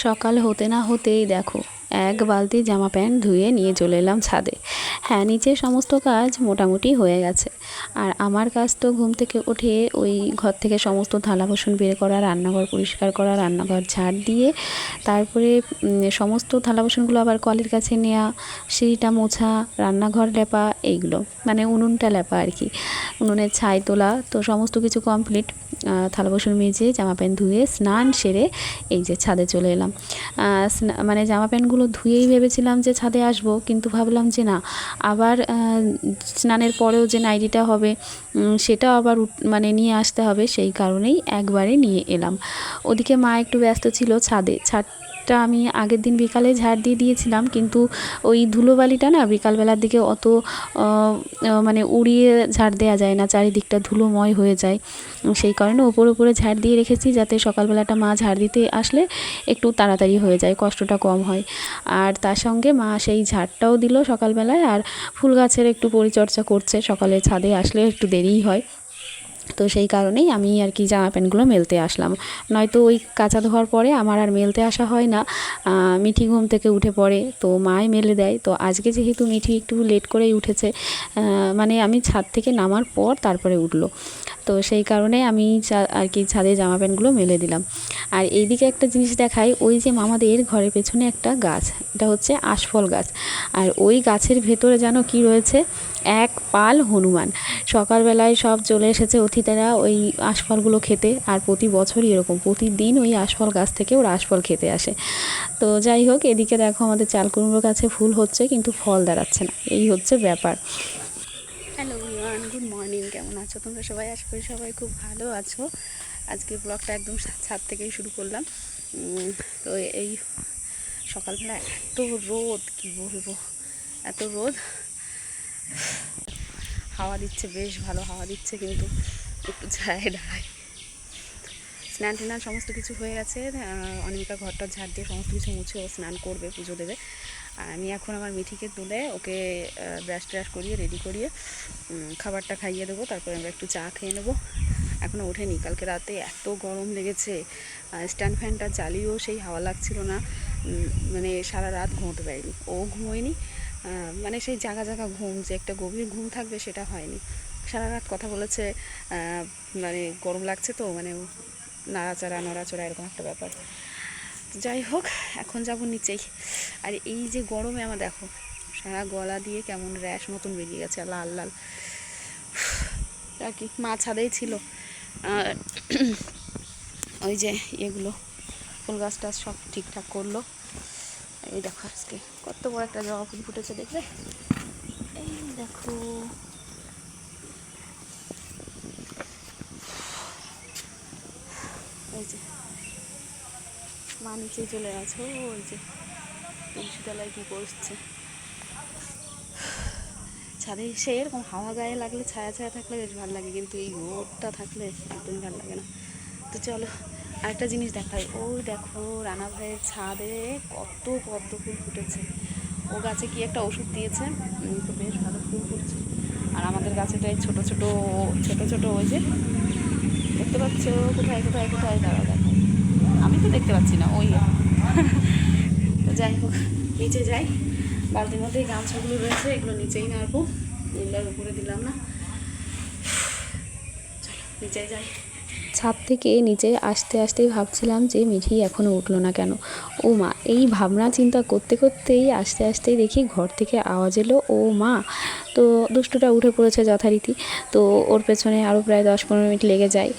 সকাল হতে না হতেই দেখো এক বালতি জামা প্যান্ট ধুয়ে নিয়ে চলে এলাম ছাদে। হ্যাঁ, নিচে সমস্ত কাজ মোটামুটি হয়ে গেছে। আর আমার কাজ তো ঘুম থেকে উঠে ওই ঘর থেকে সমস্ত থালা বাসন বের করা, রান্নাঘর পরিষ্কার করা, রান্নাঘর ঝাড় দিয়ে তারপরে সমস্ত থালা বাসনগুলো আবার কলের কাছে নেওয়া, সিঁড়িটা মোছা, রান্নাঘর লেপা, এইগুলো মানে উনুনটা লেপা আর কি, উনুনের ছাই তোলা, তো সমস্ত কিছু কমপ্লিট। থালা বাসন মেজে জামা প্যান্ট ধুয়ে স্নান সেরে এই যে ছাদে চলে এলাম। মানে জামা প্যান্টগুলো ধুয়েই ভেবেছিলাম যে ছাদে আসবো, কিন্তু ভাবলাম যে না, আবার স্নানের পরেও যে নাইটিটা হবে সেটাও আবার মানে নিয়ে আসতে হবে, সেই কারণেই একবারে নিয়ে এলাম। ওদিকে মা একটু ব্যস্ত ছিল ছাদটা আমি আগের দিন বিকালে ঝাড় দিয়ে দিয়েছিলাম, কিন্তু ওই ধুলোবালিটা না বিকালবেলার দিকে অত মানে উড়িয়ে ঝাড় দেওয়া যায় না, চারিদিকটা ধুলোময় হয়ে যায়। সেই কারণে ওপরে ঝাড় দিয়ে রেখেছি, যাতে সকালবেলাটা মা ঝাড় দিতে আসলে একটু তাড়াতাড়ি হয়ে যায়, কষ্টটা কম হয়। আর তার সঙ্গে মা সেই ঝাড়টাও দিল সকালবেলায়, আর ফুল গাছের একটু পরিচর্যা করছে, সকালে ছাদে আসলে একটু দেরিই হয়। তো সেই কারণেই আমি আর কি জামা প্যান্টগুলো মেলতে আসলাম, নয়তো ওই কাচা ধোয়ার পরে আমার আর মেলতে আসা হয় না। মিঠি ঘুম থেকে উঠে পড়ে, তো মাই মেলে দেয়। তো আজকে যেহেতু মিঠি একটু লেট করেই উঠেছে, মানে আমি ছাদ থেকে নামার পর তারপরে উঠলো, তো সেই কারণে আমি আর কি ছাদে জামা প্যান্টগুলো মেলে দিলাম। আর এইদিকে একটা জিনিস দেখাই, ওই যে মামাদের ঘরের পেছনে একটা গাছ, এটা হচ্ছে আশফল গাছ। আর ওই গাছের ভেতরে যেন কি রয়েছে, এক পাল হনুমান। সকালবেলায় সব চলে এসেছে অতিথিরা ওই আশফলগুলো খেতে, আর প্রতি বছরই এরকম, প্রতিদিন ওই আশফল গাছ থেকে ওরা আশফল খেতে আসে। তো যাই হোক, এদিকে দেখো আমাদের চাল কুমড়ো গাছে ফুল হচ্ছে, কিন্তু ফল দাঁড়াচ্ছে না, এই হচ্ছে ব্যাপার। Hello everyone, good morning. কেমন আছো তোমরা সবাই? আশা করি সবাই খুব ভালো আছো। আজকে ব্লগটা একদম ছাদ থেকেই শুরু করলাম। তো এই সকালবেলা এত রোদ, কি বলবো, এত রোদ। হাওয়া দিচ্ছে, বেশ ভালো হাওয়া দিচ্ছে, কিন্তু একটু ছায় দাঁড়ায়। স্নান টান সমস্ত কিছু হয়ে গেছে। অনিমিকা ঘরটা ঝাড় দিয়ে সমস্ত কিছু মুছে ও স্নান করবে, পুজো দেবে। আর আমি এখন আমার মিঠিকে তুলে ওকে ব্রাশ ট্রাশ করিয়ে রেডি করিয়ে খাবারটা খাইয়ে দেবো, তারপরে আমরা একটু চা খেয়ে নেবো। এখনও ওঠেনি, কালকে রাতে এত গরম লেগেছে, স্ট্যান্ড ফ্যানটা চালিয়েও সেই হাওয়া লাগছিল না। মানে সারা রাত ঘুমোতে পারিনি, ও ঘুমোয়নি। মানে সেই জাগা জাগা ঘুম, যে একটা গভীর ঘুম থাকবে সেটা হয়নি। সারা রাত কথা বলেছে, মানে গরম লাগছে তো, মানে নড়াচড়া এরকম একটা ব্যাপার। যাই হোক, এখন যাব নিচেই। আর এই যে গরমে আমার দেখো সারা গলা দিয়ে কেমন র্যাশ মতন বেরিয়ে গেছে, লাল লাল আর কি। মা ছাদেই ছিল, ওই যে এগুলো ফুল গাছ টাছ সব ঠিকঠাক করলো। এই দেখো আজকে কত বড় একটা জবা ফুল ফুটেছে, দেখবে? এই দেখো, এই যে মা নিচে চলে গেছে, ওই যে তুলসী তলায় কী করছে। ছাদে এসে এরকম হাওয়া গায়ে লাগলে, ছায়া ছায়া থাকলে বেশ ভালো লাগে, কিন্তু এই রোদটা থাকলে একদমই ভালো লাগে না। তো চলো আরেকটা জিনিস দেখাই। ওই দেখো রানা ভাইয়ের ছাদে কত পদ্ম ফুল ফুটেছে। ও গাছে কি একটা ওষুধ দিয়েছে, তো বেশ ভালো ফুল ফুটছে। আর আমাদের গাছে তো এই ছোটো ছোটো ওই যে দেখতে পাচ্ছ, কোথায় কোথায় কোথায় দাঁড়া দেখো, আমি তো দেখতে পাচ্ছি না, ওই তো যাই হোক নিচে যাই। বালতির মধ্যে এই গামছাগুলো রয়েছে, এগুলো নিচেই নাড়বো, এগুলোর উপরে দিলাম না। চলো নিচে যাই। ছাদ থেকে নিচে আসতেই ভাবছিলাম যে মিঠি এখনও উঠলো না কেন। ও মা, এই ভাবনা চিন্তা করতেই আসতেই দেখি ঘর থেকে আওয়াজ এলো, ও মা। তো দুষ্টুটা উঠে পড়েছে যথারীতি। তো ওর পেছনে আরও প্রায় 10-15 মিনিট লেগে যায়।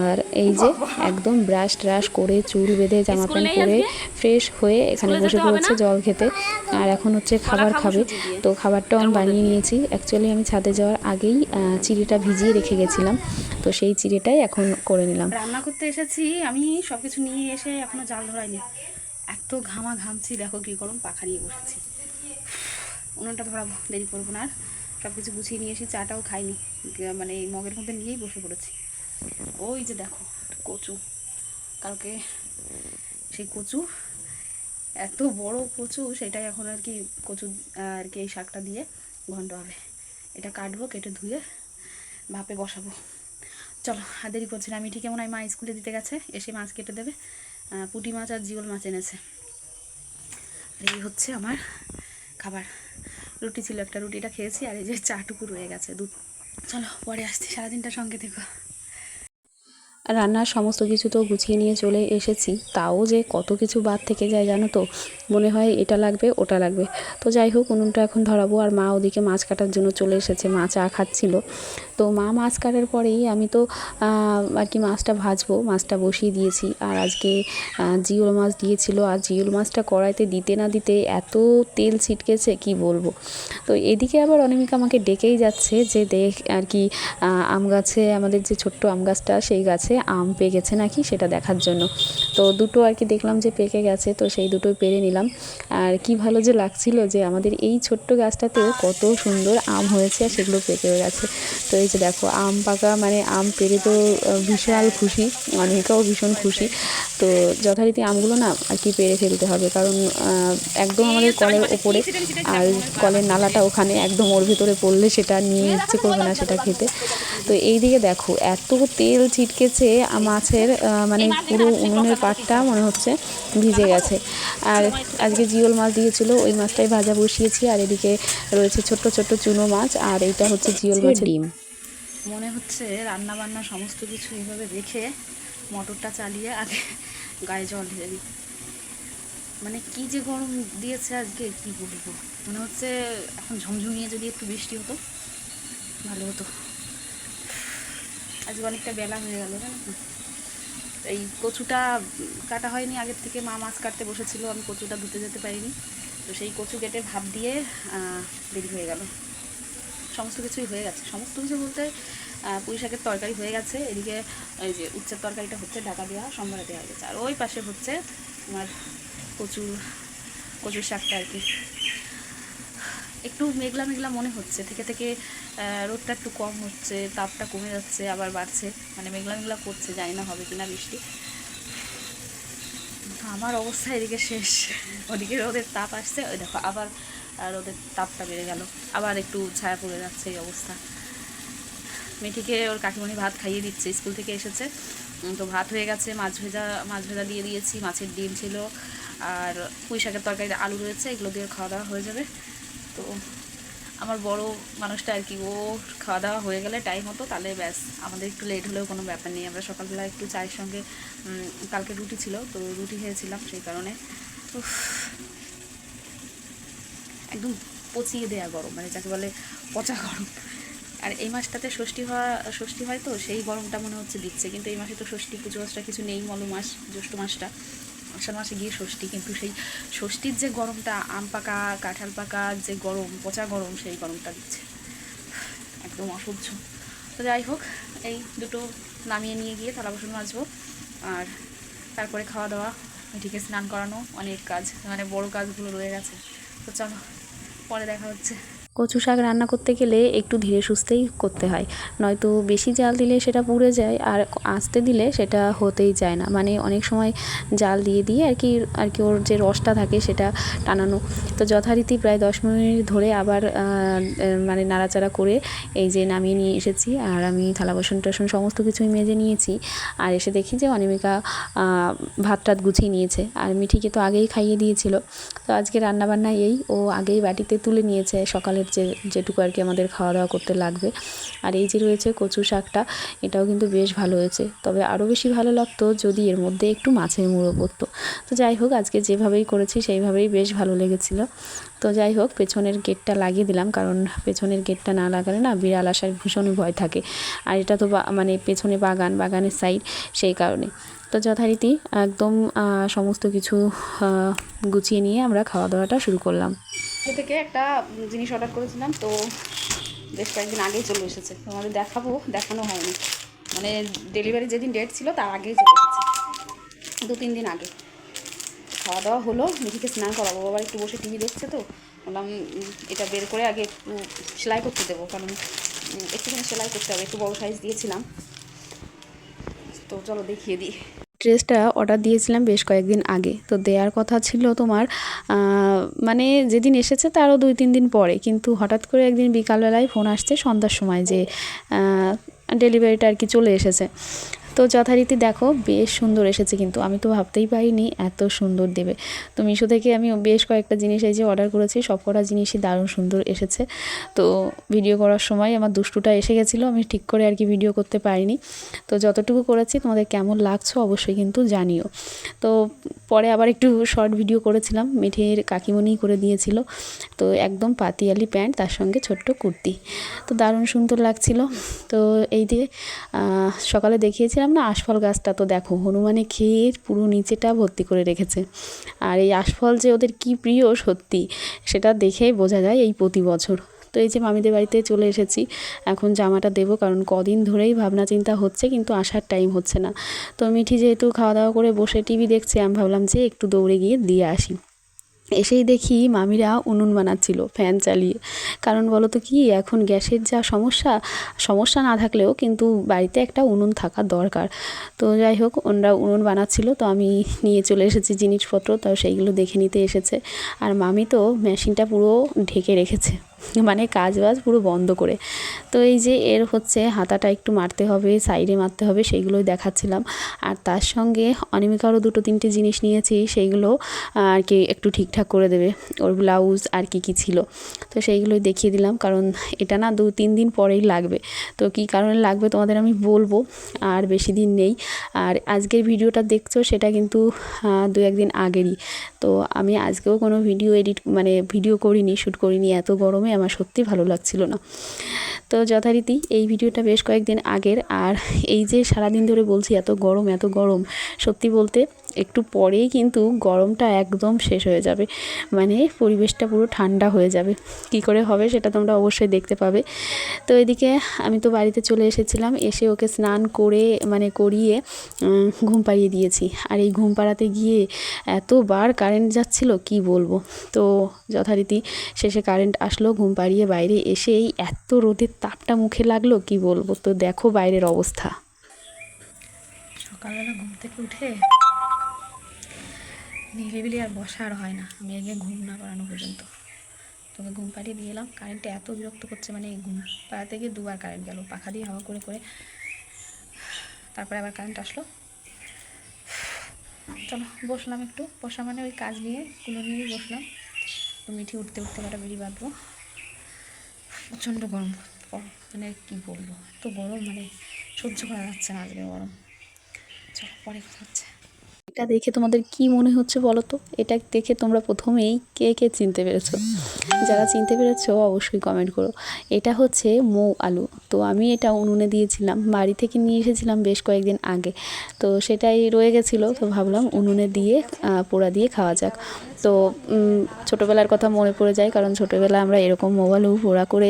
আর এই যে একদম ব্রাশ ট্রাশ করে, চুল বেঁধে, জামা প্যান্ট পরে ফ্রেশ হয়ে এখানে বসে পড়েছে জল খেতে। আর এখন হচ্ছে খাবার খাবে। তো খাবারটাও আমি বানিয়ে নিয়েছি। অ্যাকচুয়ালি আমি ছাদে যাওয়ার আগেই চিড়েটা ভিজিয়ে রেখে গেছিলাম, তো সেই চিড়েটাই এখন করে নিলাম। রান্না করতে এসেছি আমি, সব কিছু নিয়ে এসে এখনও জাল ধরাইনি, এত ঘামছি, দেখো কী গরম, পাখা নিয়ে বসেছি। উনুনটা ধরাবো, দেরি করবো না। আর সব কিছু গুছিয়ে নিয়ে এসে চাটাও খাইনি, মানে এই মগের মধ্যে নিয়েই বসে পড়েছি। ওই যে দেখো কচু, কালকে সেই কচু, এত বড় কচু, সেটাই এখন আর কি কচু আর কি এই শাকটা দিয়ে ঘন্ট হবে। এটা কাটবো, কেটে ধুয়ে ভাপে বসাবো। চলো আর দেরি করছি না। আমি ঠিক মনে হয় মা স্কুলে দিতে গেছে, এসে মাছ কেটে দেবে, পুঁটি মাছ আর জিওল মাছ এনেছে। এই হচ্ছে আমার খাবার। রুটি ছিল একটা, রুটিটা খেয়েছি, আর এই যে চাটুকু রয়ে গেছে দুধ। চলো পরে আসছি, সারাদিনটা সঙ্গে থেকো। রান্নার সমস্ত কিছু তো গুছিয়ে নিয়ে চলে এসেছি, তাও যে কত কিছু বাদ থেকে যায় জানো তো, মনে হয় এটা লাগবে ওটা লাগবে। তো যাই হোক, উনুনটা এখন ধরাবো, আর মা ওদিকে মাছ কাটার জন্য চলে এসেছে, মা চা খাচ্ছিল। তো মা মাছ কাটার পরেই আমি তো আর কি মাছটা ভাজবো, মাছটা বসিয়ে দিয়েছি। আর আজকে জিওল মাছ দিয়েছিল, আর জিওল মাছটা কড়াইতে দিতে না দিতে এত তেল ছিটকেছে কি বলবো। তো এদিকে আবার অনামিকা আমাকে ডেকেই যাচ্ছে যে দেখ আর কি আম গাছে, আমাদের যে ছোট্ট আম গাছটা, সেই গাছে আম পেকেছে নাকি সেটা দেখার জন্য। তো দুটো আর কি দেখলাম যে পেকে গেছে, তো সেই দুটোই পেরে নিলাম। আর কি ভালো যে লাগছিল যে আমাদের এই ছোট্ট গাছটাতেও কত সুন্দর আম হয়েছে, আর সেগুলো পেকেও গেছে। তো এই যে দেখো আম পাকা, মানে আম পেরে তো বিশাল খুশি, অনেকাও ভীষণ খুশি। তো যথারীতি আমগুলো না আর কি পেরে ফেলতে হবে, কারণ একদম আমাদের কলের ওপরে, আর কলের নালাটা ওখানে, একদম ওর ভেতরে পড়লে সেটা নিয়ে ইচ্ছে করবে না সেটা খেতে। তো এই দিকে দেখো এত তেল ছিটকেছে মাছের, মানে পুরো উনুনের পাটটা মনে হচ্ছে ভিজে গেছে। আর আজকে জিওল মাছ দিয়েছিল, ওই মাছটাই ভাজা বসিয়েছি। আর এদিকে রয়েছে ছোট্ট ছোট্ট চুনো মাছ, আর এইটা হচ্ছে জিওল মাছের ডিম। মনে হচ্ছে রান্না বান্না সমস্ত কিছু এইভাবে রেখে মোটরটা চালিয়ে আগে গায়ে জল ঢেলে দিই। মানে কি যে গরম দিয়েছে আজকে, কি বলবো। মনে হচ্ছে এখন ঝমঝমিয়ে যদি একটু বৃষ্টি হতো ভালো হতো। আজকে অনেকটা বেলা হয়ে গেল, জানো তো। এই কচুটা কাটা হয়নি আগের থেকে, মা মাছ কাটতে বসেছিল, আমি কচুটা ধুতে যেতে পারিনি। তো সেই কচু কেটে ভাপ দিয়ে দেরি হয়ে গেল। সমস্ত কিছুই হয়ে গেছে, সমস্ত কিছু বলতে পুঁই শাকের তরকারি হয়ে গেছে, এদিকে এই যে উচ্ছের তরকারিটা হচ্ছে, ঢাকা দেওয়া সোমবারে দেওয়া হয়ে গেছে, আর ওই পাশে হচ্ছে তোমার কচুর শাকটা আর কি। একটু মেঘলা মেঘলা মনে হচ্ছে, থেকে থেকে রোদটা একটু কম হচ্ছে, তাপটা কমে যাচ্ছে আবার বাড়ছে, মানে মেঘলা মেঘলা করছে, জানি না হবে কিনা বৃষ্টি। আমার অবস্থা এদিকে শেষ, ওদিকে রোদের তাপ আসছে, ওই দেখো আবার রোদের তাপটা বেড়ে গেল, আবার একটু ছায়া পড়ে যাচ্ছে, এই অবস্থা। মেয়েটিকে ওর কাকিমণি ভাত খাইয়ে দিচ্ছে, স্কুল থেকে এসেছে, তো ভাত হয়ে গেছে, মাছ ভাজা দিয়ে দিয়েছি, মাছের ডিম ছিল, আর পুঁই শাকের তরকারিতে আলু রয়েছে, এগুলো দিয়ে খাওয়া দাওয়া হয়ে যাবে। তো আমার বড় মানুষটা আর কি, ও খাওয়া দাওয়া হয়ে গেলে টাইম মতো, তাহলে ব্যাস, আমাদের একটু লেট হলেও কোনো ব্যাপার নেই। আমরা সকালবেলা একটু চায়ের সঙ্গে, কালকে রুটি ছিল তো রুটি খেয়েছিলাম, সেই কারণে একদম পচিয়ে দেয়া গরম, মানে যাকে বলে পচা গরম। আর এই মাসটাতে ষষ্ঠী হয় তো, সেই গরমটা মনে হচ্ছে দিচ্ছে, কিন্তু এই মাসে তো ষষ্ঠী পুজো আচরা কিছু নেই, মল মাস, জ্যৈষ্ঠ মাসটা, আষাঢ় মাসে গিয়ে ষষ্ঠী, কিন্তু সেই ষষ্ঠীর যে গরমটা, আম পাকা কাঁঠাল পাকা যে গরম, পচা গরম, সেই গরমটা দিচ্ছে, একদম অসহ্য। তো যাই হোক, এই দুটো নামিয়ে নিয়ে গিয়ে থালা বাসন মাজবো, আর তারপরে খাওয়া দাওয়া, এটিকে স্নান করানো, অনেক কাজ, মানে বড় কাজগুলো রয়ে গেছে। তো চলো পরে দেখা হচ্ছে। কচু শাক রান্না করতে গেলে একটু ধীরে সুস্থেই করতে হয়, নয়তো বেশি জাল দিলে সেটা পুড়ে যায়, আর আস্তে দিলে সেটা হতেই চায় না। মানে অনেক সময় জাল দিয়ে দিয়ে আর কি ওর যে রসটা থাকে সেটা টানানো। তো যথারীতি প্রায় 10 মিনিট ধরে আবার মানে নাড়াচাড়া করে এই যে নামিয়ে নিয়ে এসেছি, আর আমি থালা বাসন টাসন সমস্ত কিছুই মেজে নিয়েছি। আর এসে দেখি যে অনামিকা ভাত টাত গুছিয়ে নিয়েছে, আর মিঠিকে তো আগেই খাইয়ে দিয়েছিল। তো আজকে রান্নাবান্না এই, ও আগেই বাটিতে তুলে নিয়েছে সকালের যেটুকু আর কি আমাদের খাওয়া দাওয়া করতে লাগবে। আর এই যে রয়েছে কচু শাকটা, এটাও কিন্তু বেশ ভালো হয়েছে, তবে আরও বেশি ভালো লাগতো যদি এর মধ্যে একটু মাছের মুড়ো পড়তো। তো যাই হোক, আজকে যেভাবেই করেছি সেইভাবেই বেশ ভালো লেগেছিল। তো যাই হোক, পেছনের গেটটা লাগিয়ে দিলাম, কারণ পেছনের গেটটা না লাগালে না বিড়াল আসার ভীষণই ভয় থাকে, আর এটা তো মানে পেছনে বাগানের সাইড, সেই কারণে। তো যথারীতি একদম সমস্ত কিছু গুছিয়ে নিয়ে আমরা খাওয়া দাওয়াটা শুরু করলাম। থেকে একটা জিনিস অর্ডার করেছিলাম, তো বেশ কয়েকদিন আগেই চলে এসেছে, তোমাদের দেখানো হয়নি, মানে ডেলিভারি যেদিন ডেট ছিল তার আগেই চলে এসেছে, 2-3 দিন আগে। খাওয়া দাওয়া হলো, মিঠিকে স্নান করাবো, আবার একটু বসে টিভি দেখছে, তো বললাম এটা বের করে আগে একটু সেলাই করতে দেবো, কারণ একটুখানি সেলাই করতে হবে, একটু বড়ো সাইজ দিয়েছিলাম, তো চলো দেখিয়ে দিই। ড্রেসটা অর্ডার দিয়েছিলাম বেশ কয়েকদিন আগে, তো দেওয়ার কথা ছিল তোমার মানে যেদিন এসেছে তারও 2-3 দিন পরে, কিন্তু হঠাৎ করে একদিন বিকালবেলায় ফোন আসছে সন্ধ্যার সময় যে ডেলিভারিটা আর কি চলে এসেছে। তো যথারীতি দেখো বেশ সুন্দর এসেছে, কিন্তু আমি তো ভাবতেই পারিনি এত সুন্দর দেবে। তো মিশো থেকে আমি বেশ কয়েকটা জিনিস এই যে অর্ডার করেছি, সব কটা জিনিসই দারুণ সুন্দর এসেছে। তো ভিডিও করার সময় আমার দুষ্টুটা এসে গেছিলো, আমি ঠিক করে আর কি ভিডিও করতে পারিনি। তো যতটুকু করেছি তোমাদের কেমন লাগছো অবশ্যই কিন্তু জানিও। তো পরে আবার একটু শর্ট ভিডিও করেছিলাম, মিঠের কাকিমণি করে দিয়েছিল। তো একদম পাতিয়ালি প্যান্ট, তার সঙ্গে ছোট্ট কুর্তি, তো দারুণ সুন্দর লাগছিল। তো এই দিয়ে সকালে দেখিয়েছিলাম না আশফল গাছটা, তো দেখো হনুমানে খেয়ে পুরো নিচেটা ভর্তি করে রেখেছে। আর এই আশফল যে ওদের কি প্রিয় সত্যি, সেটা দেখেই বোঝা যায় এই প্রতি বছর। তো এই যে মামিদের বাড়িতে চলে এসেছি, এখন জামাটা দেবো, কারণ কদিন ধরেই ভাবনা চিন্তা হচ্ছে কিন্তু আসার টাইম হচ্ছে না। তো মিঠি যেহেতু খাওয়া দাওয়া করে বসে টিভি দেখছে, আমি ভাবলাম যে একটু দৌড়ে গিয়ে দিয়ে আসি। এসেই দেখি মামিরা উনুন বানাচ্ছিল ফ্যান চালিয়ে। কারণ বলো তো কি, এখন গ্যাসের যা সমস্যা না থাকলেও কিন্তু বাড়িতে একটা উনুন থাকা দরকার। তো যাই হোক, ওনারা উনুন বানাচ্ছিল, তো আমি নিয়ে চলে এসেছি জিনিসপত্র, তো সেইগুলো দেখে নিতে এসেছে। আর মামি তো মেশিনটা পুরো ঢেকে রেখেছে, মানে কাজ বাজ পুরো বন্ধ করে। তো এই যে এর হচ্ছে হাতাটা একটু মারতে হবে, সাইডে মারতে হবে, সেইগুলোই দেখাচ্ছিলাম। আর তার সঙ্গে অনিমিকারও 2-3টে জিনিস নিয়েছি, সেইগুলো আর কি একটু ঠিকঠাক করে দেবে, ওর ব্লাউজ আর কি কি ছিল, তো সেইগুলোই দেখিয়ে দিলাম। কারণ এটা না 2-3 দিন পরেই লাগবে, তো কী কারণে লাগবে তোমাদের আমি বলবো, আর বেশি দিন নেই। আর আজকের ভিডিওটা দেখছো সেটা কিন্তু 2-1 দিন আগেরই। তো আমি আজকেও কোনো ভিডিও করিনি, শ্যুট করিনি, এত গরমে আমার সত্যি ভালো লাগছিল না। তো যথারীতি এই ভিডিওটা বেশ কয়েকদিন আগের। আর এই যে সারাদিন ধরে বলছি এত গরম, সত্যি বলতে একটু পরেই কিন্তু গরমটা একদম শেষ হয়ে যাবে, মানে পরিবেশটা পুরো ঠান্ডা হয়ে যাবে। কি করে হবে সেটা তোমরা অবশ্যই দেখতে পাবে। তো এদিকে আমি তো বাড়িতে চলে এসেছিলাম, এসে ওকে স্নান করিয়ে ঘুম পাড়িয়ে দিয়েছি। আর এই ঘুম পাড়াতে গিয়ে এতবার কারেন্ট যাচ্ছিল কি বলবো। তো যথারীতি শেষে কারেন্ট আসলো, ঘুম পাড়িয়ে বাইরে এসেই এত রোদের তাপটা মুখে লাগলো কি বলবো। তো দেখো বাইরের অবস্থা। সকালবেলা ঘুম থেকে উঠে নিরিবিলি আর বসা আর হয় না, আমি আগে ঘুম না পাড়ানো পর্যন্ত। তোকে ঘুম পাড়িয়ে দিয়ে এলাম, কারেন্টে এত বিরক্ত করছে, মানে ঘুম পাড়াতে গিয়ে 2বার কারেন্ট গেল, পাখা দিয়ে হাওয়া করে করে। তারপরে আবার কারেন্ট আসলো। চলো বসলাম, একটু বসা মানে ওই কাজ নিয়ে কুলো নিয়েই বসলাম। তো মিঠি উঠতে একটা বেরিয়ে বাঁধবো। প্রচণ্ড গরম, মানে কী বলবো, এত গরম মানে সহ্য করা যাচ্ছে না আজকে গরম। চলো পরে কথা হচ্ছে। এটা দেখে তোমাদের কি মনে হচ্ছে বলো তো? এটা দেখে তোমরা প্রথমেই কে চিনতে পেরেছো? যারা চিনতে পেরেছো অবশ্যই কমেন্ট করো। এটা হচ্ছে মৌ আলু। তো আমি এটা উনুনে দিয়েছিলাম, বাড়ি থেকে নিয়ে এসেছিলাম বেশ কয়েকদিন আগে। তো সেটাই রয়ে গেছিলো, তো ভাবলাম উনুনে দিয়ে পোড়া দিয়ে খাওয়া যাক। তো ছোটোবেলার কথা মনে পড়ে যায়, কারণ ছোটোবেলায় আমরা এরকম মৌ আলু পোড়া করে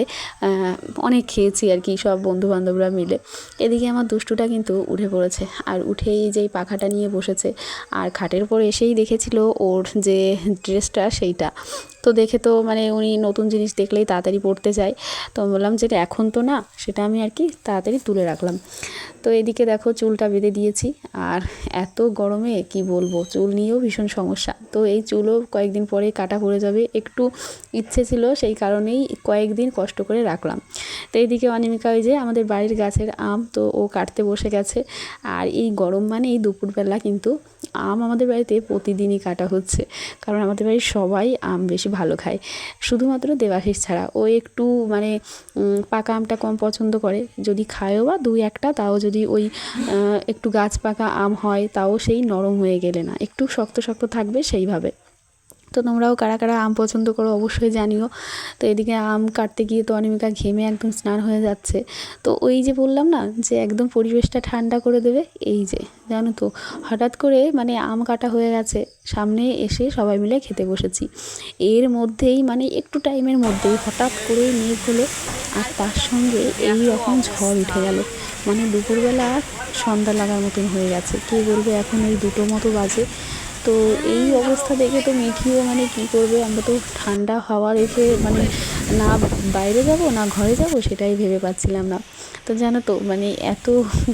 অনেক খেয়েছি আর কি, সব বন্ধুবান্ধবরা মিলে। এদিকে আমার দুষ্টুটা কিন্তু উঠে পড়েছে, আর উঠেই যেই পাখাটা নিয়ে বসেছে। আর খাটের উপর এসেই দেখেছিল ওর যে ড্রেসটা সেইটা, তো দেখে তো মানে উনি নতুন জিনিস দেখলেই তাড়াতাড়ি পড়তে যায়। তো আমি বললাম যেটা এখন তো না, সেটা আমি আর কি তাড়াতাড়ি তুলে রাখলাম। তো এদিকে দেখো চুলটা বেঁধে দিয়েছি। আর এত গরমে কি বলবো, চুল নিয়েও ভীষণ সমস্যা। তো এই চুলও কয়েকদিন পরে কাটা পড়ে যাবে, একটু ইচ্ছে ছিল সেই কারণেই কয়েকদিন কষ্ট করে রাখলাম। তো এইদিকে অনিমিকা ওই যে আমাদের বাড়ির গাছের আম, তো ও কাটতে বসে গেছে। আর এই গরম মানে এই দুপুরবেলা কিন্তু আম আমাদের বাড়িতে প্রতিদিনই কাটা হচ্ছে, কারণ আমাদের বাড়ির সবাই আম বেশি ভালো খায়, শুধুমাত্র দেবাশিস ছাড়া। ও একটু মানে পাকা আমটা কম পছন্দ করে, যদি খায়ও বা 2-1টা, তাও যদি ওই একটু গাছ পাকা আম হয়, তাও সেই নরম হয়ে গেলে না, একটু শক্ত শক্ত থাকবে সেইভাবে। তো তোমরাও কারা কারা আম পছন্দ করো অবশ্যই জানিও। তো এদিকে আম কাটতে গিয়ে তো অনিমিকা ঘেমে একদম স্নান হয়ে যাচ্ছে। তো ওই যে বললাম না যে একদম পরিবেশটা ঠান্ডা করে দেবে, এই যে জানো তো হঠাৎ করে মানে আম কাটা হয়ে গেছে, সামনে এসে সবাই মিলে খেতে বসেছি। এর মধ্যেই মানে একটু টাইমের মধ্যেই হঠাৎ করে মেঘ হলো, আর তার সঙ্গে এই রকম ঝড় উঠে গেল, মানে দুপুরবেলা সন্ধ্যা লাগার মতন হয়ে গেছে। কে বলবে এখন ওই 2টো মতো বাজে। তো এই অবস্থা দেখে তো মিঠিও মানে কী করবে, আমরা তো ঠান্ডা হাওয়া রেখে মানে না বাইরে যাব না ঘরে যাব সেটাই ভেবে পাচ্ছিলাম না। তো জানো তো মানে এত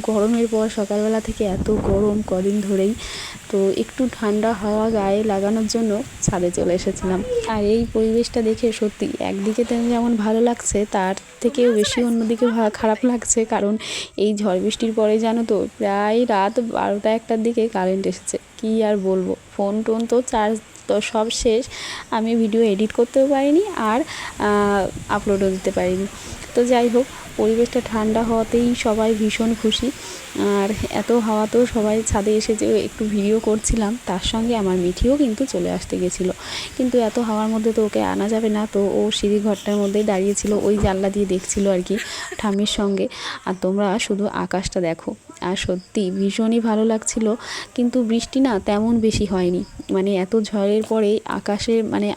গরমের পর সকালবেলা থেকে এত গরম কদিন ধরেই, তো একটু ঠান্ডা হাওয়া গায়ে লাগানোর জন্য ছাদে চলে এসেছিলাম। আর এই পরিবেশটা দেখে সত্যি একদিকে যেমন ভালো লাগছে, তার থেকেও বেশি অন্যদিকে খারাপ লাগছে, কারণ এই ঝড় বৃষ্টির পরে জানো তো প্রায় রাত 12টা-1টার দিকে কারেন্ট এসেছে। কি আর বলবো, ফোন টোন তো চার্জ তো সব শেষ, আমি ভিডিও এডিট করতেও পারিনি আর আপলোডও দিতে পারিনি। তো যাই হোক, পরিবেশটা ঠান্ডা হওয়াতেই সবাই ভীষণ খুশি। আর এত হাওয়াতেও সবাই ছাদে এসে যে একটু ভিডিও করছিলাম, তার সঙ্গে আমার মিঠিও কিন্তু চলে আসতে গেছিলো, কিন্তু এত হাওয়ার মধ্যে তো ওকে আনা যাবে না, তো ও সিঁড়ি ঘরটার মধ্যেই দাঁড়িয়েছিল, ওই জানলা দিয়ে দেখছিল আর কি ঠাম্মির সঙ্গে। আর তোমরা শুধু আকাশটা দেখো, আর সত্যি ভীষণই ভালো লাগছিল। কিন্তু বৃষ্টি না তেমন বেশি হয়নি, মানে এত ঝড়ের পরে আকাশের মানে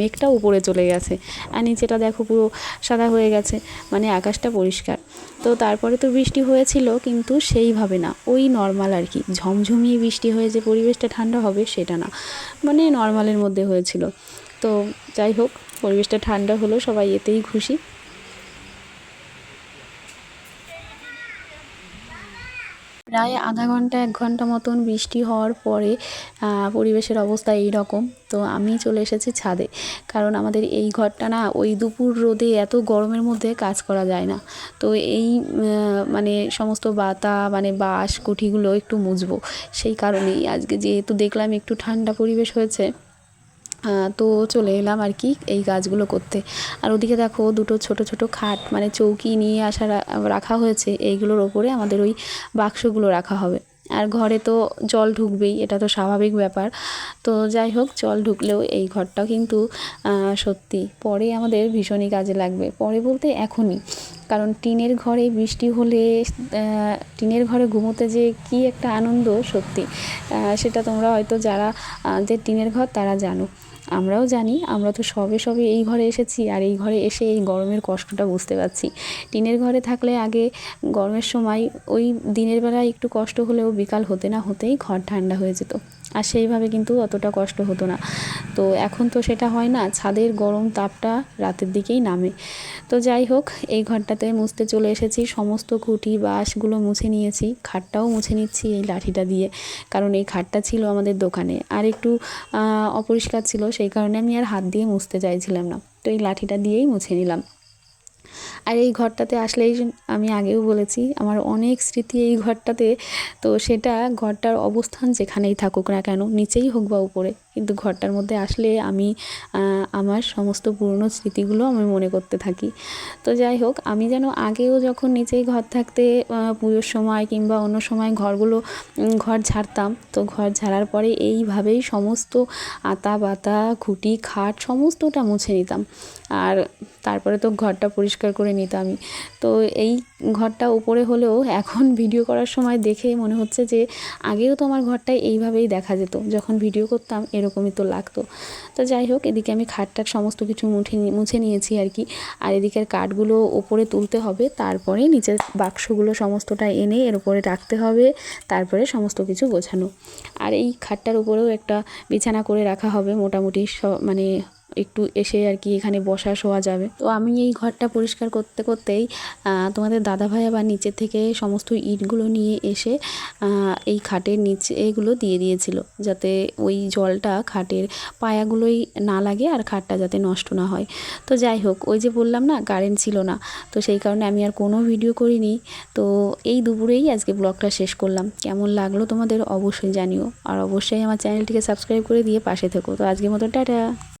মেঘটা উপরে চলে গেছে, আর নিচেটা দেখো পুরো সাদা হয়ে গেছে, মানে আকাশটা পরিষ্কার। তো তারপরে তো বৃষ্টি হয়েছিল, কিন্তু সেইভাবে না, ওই নর্মাল আর কি, ঝমঝমিয়ে বৃষ্টি হয়ে যে পরিবেশটা ঠান্ডা হবে সেটা না, মানে নর্মালের মধ্যে হয়েছিল। তো যাই হোক, পরিবেশটা ঠান্ডা হলো, সবাই এতেই খুশি। প্রায় আধা ঘন্টা 1 ঘন্টা মতন বৃষ্টি হওয়ার পরে পরিবেশের অবস্থা এই রকম। তো আমি চলে এসেছি ছাদে, কারণ আমাদের এই ঘরটা না ওই দুপুর রোদে এত গরমের মধ্যে কাজ করা যায় না। তো এই মানে সমস্ত বাতা মানে বাঁশ কুঠিগুলো একটু মুছবো, সেই কারণেই আজকে যেহেতু দেখলাম একটু ঠান্ডা পরিবেশ হয়েছে, তো চলে এলাম আর কি এই কাজগুলো করতে। আর ওদিকে দেখো দুটো ছোট ছোট খাট মানে চৌকি নিয়ে রাখা হয়েছে, এইগুলোর ওপরে আমাদের ওই বাক্সগুলো রাখা হবে। আর ঘরে তো জল ঢুকবেই, এটা তো স্বাভাবিক ব্যাপার। তো যাই হোক, জল ঢুকলেও এই ঘরটাও কিন্তু সত্যি পরে আমাদের ভীষণই কাজে লাগবে, পরে বলতে এখনই। কারণ টিনের ঘরে বৃষ্টি হলে টিনের ঘরে ঘুমোতে যে কী একটা আনন্দ সত্যি, সেটা তোমরা হয়তো যারা যে টিনের ঘর তারা জানো, আমরাও জানি। আমরা তো সবে এই ঘরে এসেছি, আর এই ঘরে এসে এই গরমের কষ্টটা বুঝতে পারছি। টিনের ঘরে থাকলে আগে গরমের সময় ওই দিনের বেলায় একটু কষ্ট হলেও বিকাল হতে না হতেই ঘর ঠান্ডা হয়ে যেত, আর সেইভাবে কিন্তু অতটা কষ্ট হতো না। তো এখন তো সেটা হয় না, ছাদের গরম তাপটা রাতের দিকেই নামে। তো যাই হোক, এই ঘরটাতে মুছতে চলে এসেছি, সমস্ত খুঁটি বাঁশগুলো মুছে নিয়েছি, খাটটাও মুছে নিচ্ছি এই লাঠিটা দিয়ে, কারণ এই খাটটা ছিল আমাদের দোকানে আর একটু অপরিষ্কার ছিল, সেই কারণে আমি আর হাত দিয়ে মুছতে চাইছিলাম না, তো এই লাঠিটা দিয়েই মুছে নিলাম। আর এই ঘরটাতে আসলেই আমি আগেও বলেছি আমার অনেক স্মৃতি এই ঘরটাতে। তো সেটা ঘরটার অবস্থান যেখানেই থাকুক না কেন, নিচেই হোক বা উপরে, কিন্তু ঘরটার মধ্যে আসলে আমি আমার সমস্ত পুরনো স্মৃতিগুলো আমি মনে করতে থাকি। তো যাই হোক, আমি যেন আগেও যখন নিচেই ঘর থাকতে পুজোর সময় কিংবা অন্য সময় ঘর ঝাড়তাম, তো ঘর ঝাড়ার পরে এইভাবেই সমস্ত আতা বাতা খুঁটি খাট সমস্তটা মুছে নিতাম, আর তারপরে তো ঘরটা পরিষ্কার করে নিতামই। তো এই ঘরটা উপরে হলেও এখন ভিডিও করার সময় দেখে মনে হচ্ছে যে আগেও তো আমার ঘরটা এইভাবেই দেখা যেত, যখন ভিডিও করতাম এরকমই তো লাগতো। তো যাই হোক, এদিকে আমি খাটটার সমস্ত কিছু মুছে নিয়েছি আর কি, আর এদিকের কাঠগুলো ওপরে তুলতে হবে, তারপরে নিচের বাক্সগুলো সমস্তটা এনে এর উপরে রাখতে হবে, তারপরে সমস্ত কিছু গোছানো। আর এই খাটটার উপরেও একটা বিছানা করে রাখা হবে, মোটামুটি মানে একটু এসে আর কি এখানে বসা শোয়া যাবে। তো আমি এই ঘরটা পরিষ্কার করতে করতেই তোমাদের দাদাভাই আবার নিচের থেকে সমস্ত ইটগুলো নিয়ে এসে এই খাটের নিচে এগুলো দিয়ে দিয়েছিল, যাতে ওই জলটা খাটের পায়াগুলোই না লাগে আর খাটটা যাতে নষ্ট না হয়। তো যাই হোক, ওই যে বললাম না কারেন্ট ছিল না, তো সেই কারণে আমি আর কোনো ভিডিও করিনি। তো এই দুপুরেই আজকে ব্লগটা শেষ করলাম। কেমন লাগলো তোমাদের অবশ্যই জানিও, আর অবশ্যই আমার চ্যানেলটিকে সাবস্ক্রাইব করে দিয়ে পাশে থেকো। তো আজকের মতো টাটা।